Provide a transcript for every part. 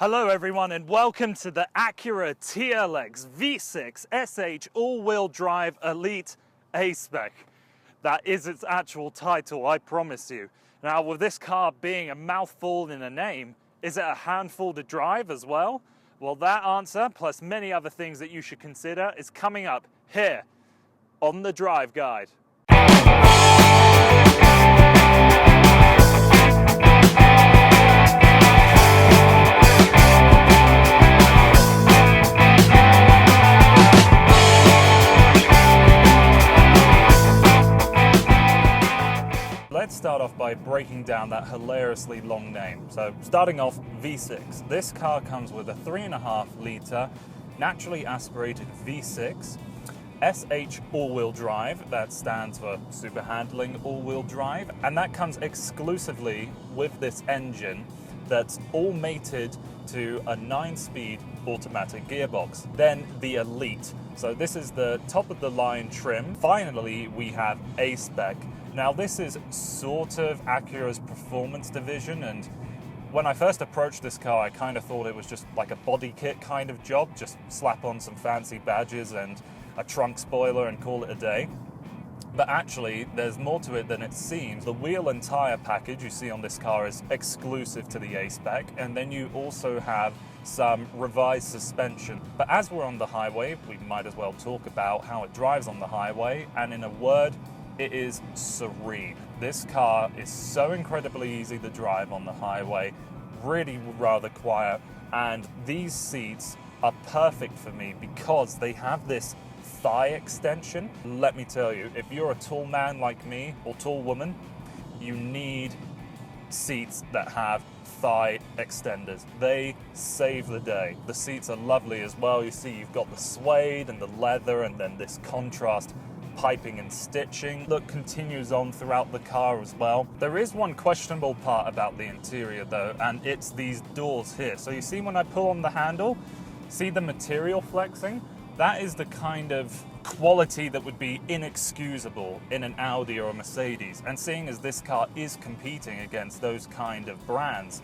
Hello everyone and welcome to the Acura TLX V6 SH all-wheel drive Elite A-Spec. That is its actual title, I promise you. Now with this car being a mouthful in a name, is it a handful to drive as well? Well, that answer, plus many other things that you should consider, is coming up here on the Drive Guide. Let's start off by breaking down that hilariously long name. So starting off, V6. This car comes with a 3.5 litre naturally aspirated V6, SH all-wheel drive, that stands for super handling all-wheel drive, and that comes exclusively with this engine that's all mated to a 9-speed automatic gearbox. Then the Elite. So this is the top of the line trim. Finally, we have A-Spec. Now this is sort of Acura's performance division, and when I first approached this car I kind of thought it was just like a body kit kind of job, just slap on some fancy badges and a trunk spoiler and call it a day. But actually there's more to it than it seems. The wheel and tyre package you see on this car is exclusive to the A-Spec, and then you also have some revised suspension. But as we're on the highway, we might as well talk about how it drives on the highway, and in a word, it is serene. This car is so incredibly easy to drive on the highway, really rather quiet, and these seats are perfect for me because they have this thigh extension. Let me tell you, if you're a tall man like me, or tall woman, you need seats that have thigh extenders. They save the day. The seats are lovely as well. You see you've got the suede and the leather and then this contrast piping and stitching. Look continues on throughout the car as well. There is one questionable part about the interior though, and it's these doors here. So you see when I pull on the handle, see the material flexing? That is the kind of quality that would be inexcusable in an Audi or a Mercedes. And seeing as this car is competing against those kind of brands,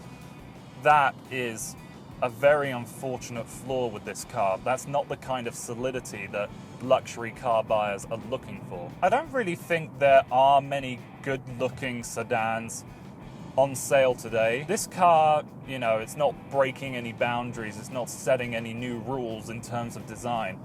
that is a very unfortunate flaw with this car. That's not the kind of solidity that luxury car buyers are looking for. I don't really think there are many good-looking sedans on sale today. This car, you know, it's not breaking any boundaries, it's not setting any new rules in terms of design,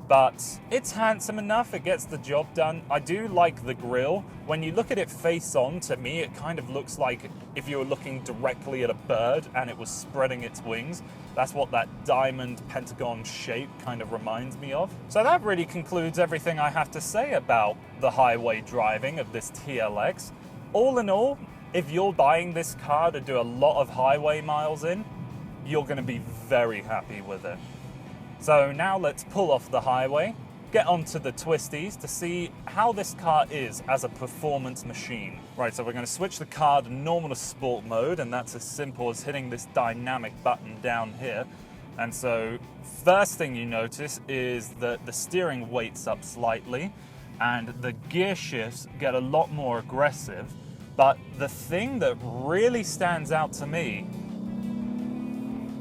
but it's handsome enough, it gets the job done. I do like the grille. When you look at it face on, to me, it kind of looks like if you were looking directly at a bird and it was spreading its wings. That's what that diamond pentagon shape kind of reminds me of. So that really concludes everything I have to say about the highway driving of this TLX. All in all, if you're buying this car to do a lot of highway miles in, you're going to be very happy with it. So now let's pull off the highway, get onto the twisties to see how this car is as a performance machine. Right, so we're going to switch the car to normal to sport mode, and that's as simple as hitting this dynamic button down here. And so first thing you notice is that the steering weights up slightly and the gear shifts get a lot more aggressive. But the thing that really stands out to me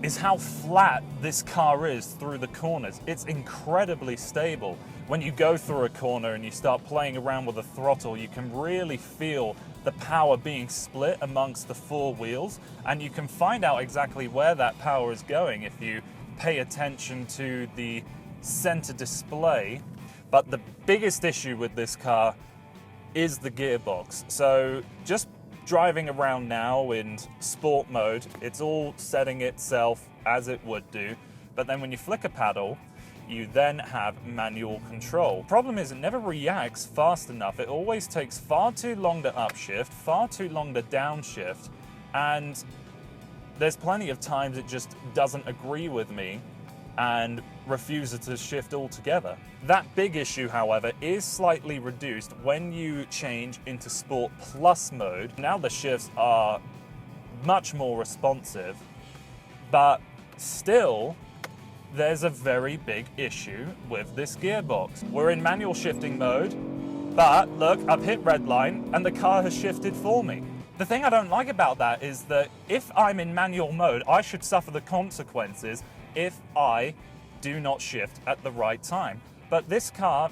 is how flat this car is through the corners. It's incredibly stable. When you go through a corner and you start playing around with the throttle, you can really feel the power being split amongst the four wheels, and you can find out exactly where that power is going if you pay attention to the center display. But the biggest issue with this car is the gearbox. So just driving around now in sport mode, it's all setting itself as it would do, but then when you flick a paddle, you then have manual control. Problem is, it never reacts fast enough. It always takes far too long to upshift, far too long to downshift, and there's plenty of times it just doesn't agree with me and refuses to shift altogether. That big issue, however, is slightly reduced when you change into Sport Plus mode. Now the shifts are much more responsive, but still, there's a very big issue with this gearbox. We're in manual shifting mode, but look, I've hit red line and the car has shifted for me. The thing I don't like about that is that if I'm in manual mode, I should suffer the consequences if I do not shift at the right time. But this car,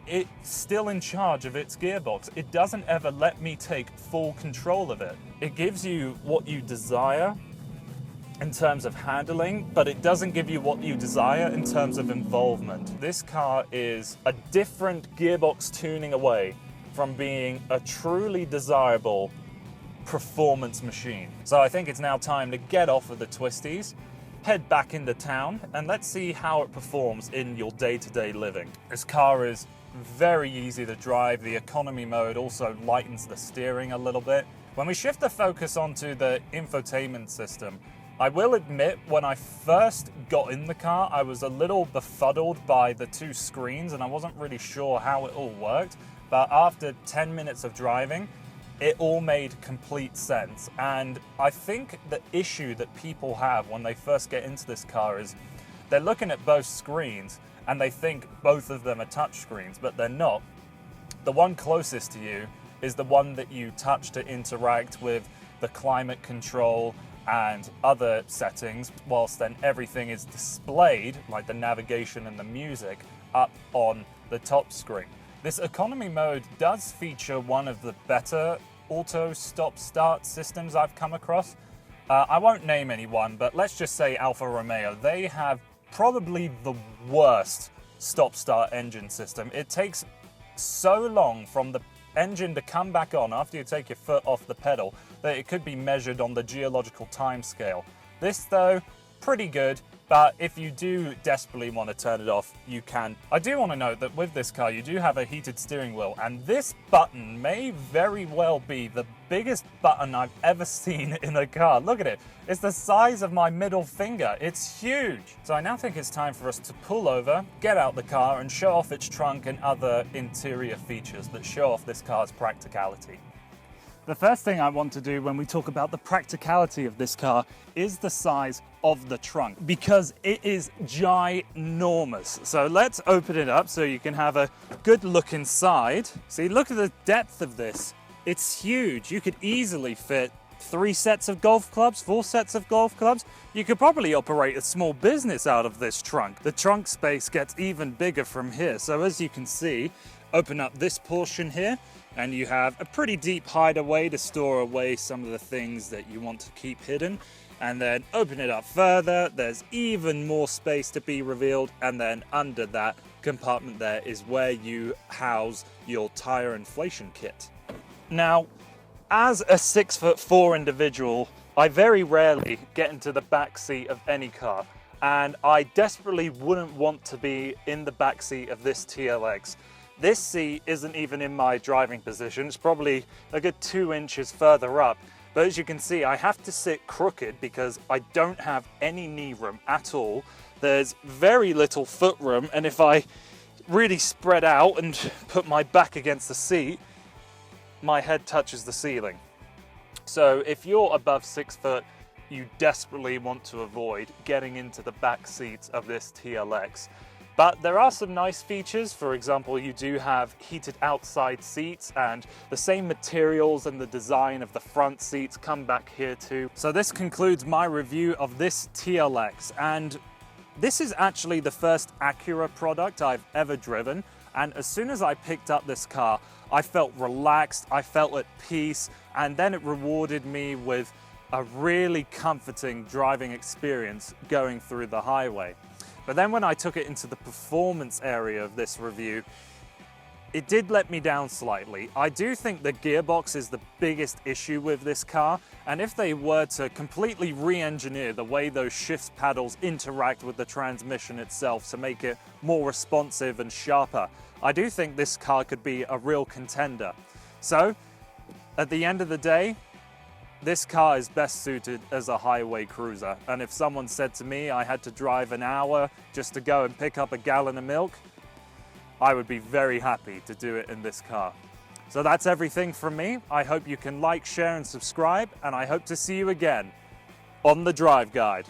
it's still in charge of its gearbox. It doesn't ever let me take full control of it. It gives you what you desire in terms of handling, but it doesn't give you what you desire in terms of involvement. This car is a different gearbox tuning away from being a truly desirable performance machine. So I think it's now time to get off of the twisties, head back into town, and let's see how it performs in your day-to-day living. This car is very easy to drive. The economy mode also lightens the steering a little bit. When we shift the focus onto the infotainment system, I will admit, when I first got in the car, I was a little befuddled by the two screens and I wasn't really sure how it all worked. But after 10 minutes of driving, it all made complete sense. And I think the issue that people have when they first get into this car is they're looking at both screens and they think both of them are touch screens, but they're not. The one closest to you is the one that you touch to interact with the climate control and other settings, whilst then everything is displayed, like the navigation and the music, up on the top screen. This economy mode does feature one of the better auto stop-start systems I've come across. I won't name anyone, but let's just say Alfa Romeo. They have probably the worst stop-start engine system. It takes so long from the engine to come back on after you take your foot off the pedal that it could be measured on the geological time scale. This though, pretty good, but if you do desperately want to turn it off, you can. I do want to note that with this car you do have a heated steering wheel, and this button may very well be the biggest button I've ever seen in a car. Look at it, it's the size of my middle finger. It's huge. So I now think it's time for us to pull over, get out the car and show off its trunk and other interior features that show off this car's practicality. The first thing I want to do when we talk about the practicality of this car is the size of the trunk, because it is ginormous. So let's open it up so you can have a good look inside. See, look at the depth of this. It's huge. You could easily fit 3 sets of golf clubs, 4 sets of golf clubs. You could probably operate a small business out of this trunk. The trunk space gets even bigger from here. So as you can see, open up this portion here, and you have a pretty deep hideaway to store away some of the things that you want to keep hidden. And then open it up further, there's even more space to be revealed, and then under that compartment there is where you house your tire inflation kit. Now, as a 6'4" individual, I very rarely get into the back seat of any car, and I desperately wouldn't want to be in the back seat of this TLX. This seat isn't even in my driving position. It's probably a good 2 inches further up. But as you can see, I have to sit crooked because I don't have any knee room at all. There's very little foot room, and if I really spread out and put my back against the seat, my head touches the ceiling. So if you're above 6 foot, you desperately want to avoid getting into the back seats of this TLX. But there are some nice features. For example, you do have heated outside seats, and the same materials and the design of the front seats come back here too. So this concludes my review of this TLX, and this is actually the first Acura product I've ever driven. And as soon as I picked up this car, I felt relaxed, I felt at peace, and then it rewarded me with a really comforting driving experience going through the highway. But then when I took it into the performance area of this review, it did let me down slightly. I do think the gearbox is the biggest issue with this car, and if they were to completely re-engineer the way those shift paddles interact with the transmission itself to make it more responsive and sharper, I do think this car could be a real contender. So, at the end of the day, this car is best suited as a highway cruiser, and if someone said to me I had to drive an hour just to go and pick up a gallon of milk, I would be very happy to do it in this car. So that's everything from me. I hope you can like, share and subscribe, and I hope to see you again on The Drive Guide.